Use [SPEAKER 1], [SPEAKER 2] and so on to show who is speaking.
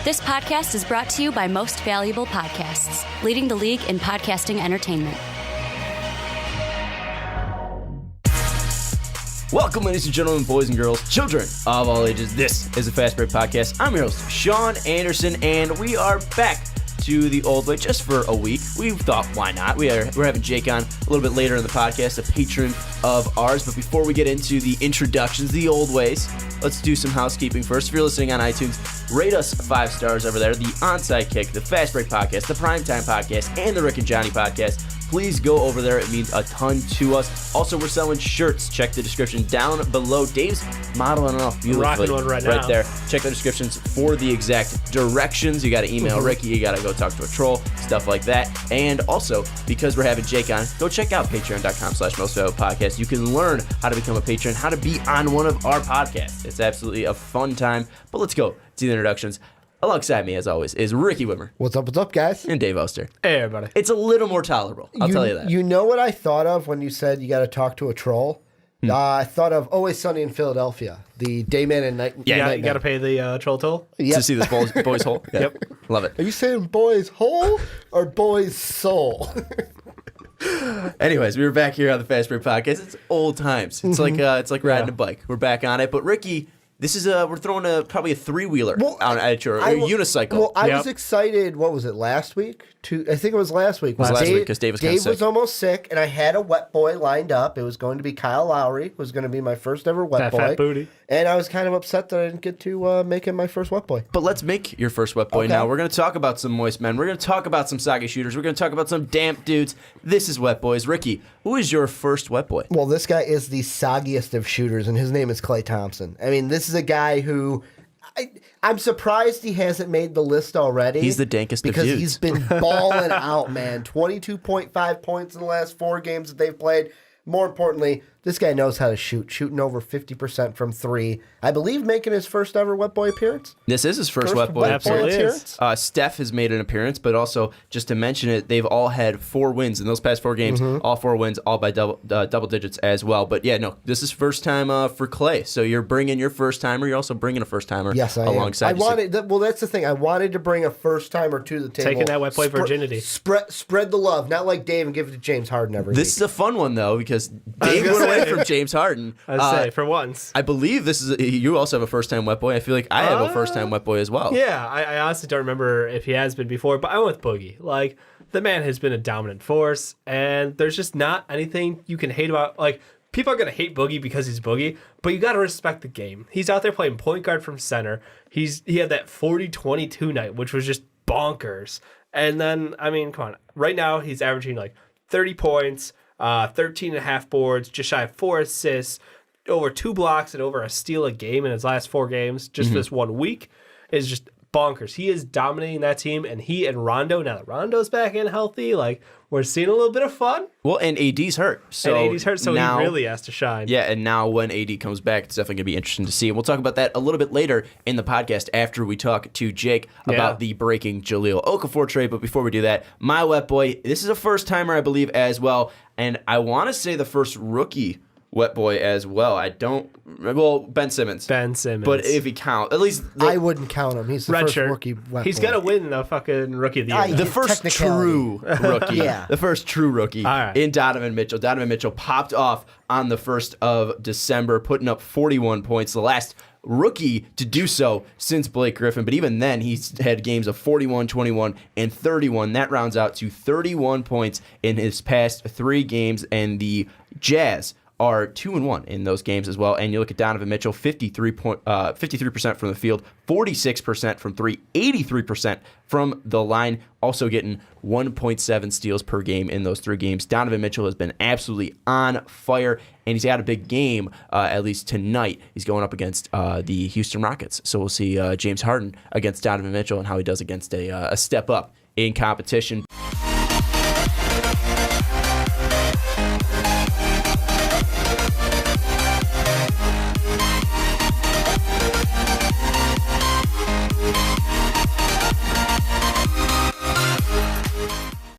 [SPEAKER 1] This podcast is brought to you by Most Valuable Podcasts, leading the league in podcasting entertainment.
[SPEAKER 2] Welcome, ladies and gentlemen, boys and girls, children of all ages. This is the Fast Break Podcast. I'm your host, Sean Anderson, and we are back to the old way just for a week. We thought, why not? We're having Jake on a little bit later in the podcast, a patron of ours. But before we get into the introductions, the old ways, let's do some housekeeping first. If you're listening on iTunes, rate us 5 stars over there. The Onside Kick, the Fast Break Podcast, the Primetime Podcast, and the Rick and Johnny Podcast. Please go over there. It means a ton to us. Also, we're selling shirts. Check the description down below. Dave's modeling it off beautifully.
[SPEAKER 3] Rocking one right now.
[SPEAKER 2] There. Check the descriptions for the exact directions. You got to email Ricky. You got to go talk to a troll, stuff like that. And also, because we're having Jake on, go check out patreon.com/mostvaluablepodcast. You can learn how to become a patron, how to be on one of our podcasts. It's absolutely a fun time. But let's go to the introductions. Alongside me, as always, is Ricky Widmer.
[SPEAKER 4] What's up, guys?
[SPEAKER 2] And Dave Oster.
[SPEAKER 3] Hey, everybody.
[SPEAKER 2] It's a little more tolerable, I'll tell you that.
[SPEAKER 4] You know what I thought of when you said you got to talk to a troll? I thought of Always Sunny in Philadelphia, the Dayman and Night.
[SPEAKER 3] Yeah, you got to pay the troll toll.
[SPEAKER 4] Yep.
[SPEAKER 2] To see this boy's hole. Yeah.
[SPEAKER 3] Yep.
[SPEAKER 2] Love it.
[SPEAKER 4] Are you saying boy's hole or boy's soul?
[SPEAKER 2] Anyways, we were back here on the Fast Break Podcast. It's old times. It's like riding a bike. We're back on it. But Ricky, this is we're throwing probably a 3-wheeler out at your unicycle.
[SPEAKER 4] Well, I was excited. What was it, last week? I think it was last week.
[SPEAKER 2] It was last week because Dave was kind of sick.
[SPEAKER 4] Dave was almost sick, and I had a wet boy lined up. It was going to be Kyle Lowry. It was going to be my first ever wet boy.
[SPEAKER 3] Fat booty.
[SPEAKER 4] And I was kind of upset that I didn't get to make him my first wet boy.
[SPEAKER 2] But let's make your first wet boy now. We're going to talk about some moist men. We're going to talk about some soggy shooters. We're going to talk about some damp dudes. This is Wet Boys. Ricky, who is your first wet boy?
[SPEAKER 4] Well, this guy is the soggiest of shooters, and his name is Klay Thompson. I mean, this is a guy who I'm surprised he hasn't made the list already.
[SPEAKER 2] He's the dankest of dudes.
[SPEAKER 4] Because he's been balling out, man. 22.5 points in the last 4 games that they've played. More importantly, this guy knows how to shoot, shooting over 50% from 3. I believe making his first ever wet boy appearance.
[SPEAKER 2] This is his first wet boy appearance. Steph has made an appearance, but also, just to mention it, they've all had 4 wins in those past 4 games. All 4 wins, all by double digits as well. But yeah, no, this is first time for Klay. So you're bringing your first timer. You're also bringing a first timer.
[SPEAKER 4] Yes, I
[SPEAKER 2] alongside.
[SPEAKER 4] am. Well, that's the thing. I wanted to bring a first timer to the table.
[SPEAKER 3] Taking that wet boy virginity.
[SPEAKER 4] Spread the love, not like Dave and give it to James Harden every week.
[SPEAKER 2] This is a fun one though because Dave went away from James Harden.
[SPEAKER 3] I'd say for once.
[SPEAKER 2] I believe this is you also have a first time wet boy. I feel like I have a first time wet boy as well.
[SPEAKER 3] Yeah, I honestly don't remember if he has been before, but I went with Boogie. Like, the man has been a dominant force, and there's just not anything you can hate about. Like, people are going to hate Boogie because he's Boogie, but you got to respect the game. He's out there playing point guard from center. He had that 40-22 night, which was just bonkers. And then, I mean, come on. Right now, he's averaging like 30 points, 13.5 boards, just shy of 4 assists, over 2 blocks, and over a steal a game in his last 4 games. Just this 1 week is just bonkers. He is dominating that team, and he and Rondo, now that Rondo's back in healthy, like, we're seeing a little bit of fun.
[SPEAKER 2] Well, and AD's hurt. So
[SPEAKER 3] now, he really has to shine.
[SPEAKER 2] Yeah, and now when AD comes back, it's definitely going to be interesting to see. And we'll talk about that a little bit later in the podcast after we talk to Jake about the breaking Jahlil Okafor trade. But before we do that, my wet boy, this is a first-timer, I believe, as well. And I want to say the first rookie wet boy as well. Ben Simmons. But if he counts, at least
[SPEAKER 4] I wouldn't count him. He's the first rookie wet boy.
[SPEAKER 3] He's gonna win the fucking rookie of the year.
[SPEAKER 2] The first true rookie. The first true rookie in Donovan Mitchell. Donovan Mitchell popped off on the 1st of December, putting up 41 points. The last rookie to do so since Blake Griffin. But even then, he's had games of 41, 21, and 31. That rounds out to 31 points in his past 3 games. And the Jazz are 2-1 in those games as well. And you look at Donovan Mitchell, 53% from the field, 46% from 3, 83% from the line, also getting 1.7 steals per game in those 3 games. Donovan Mitchell has been absolutely on fire, and he's got a big game, at least tonight. He's going up against the Houston Rockets. So we'll see James Harden against Donovan Mitchell and how he does against a step up in competition.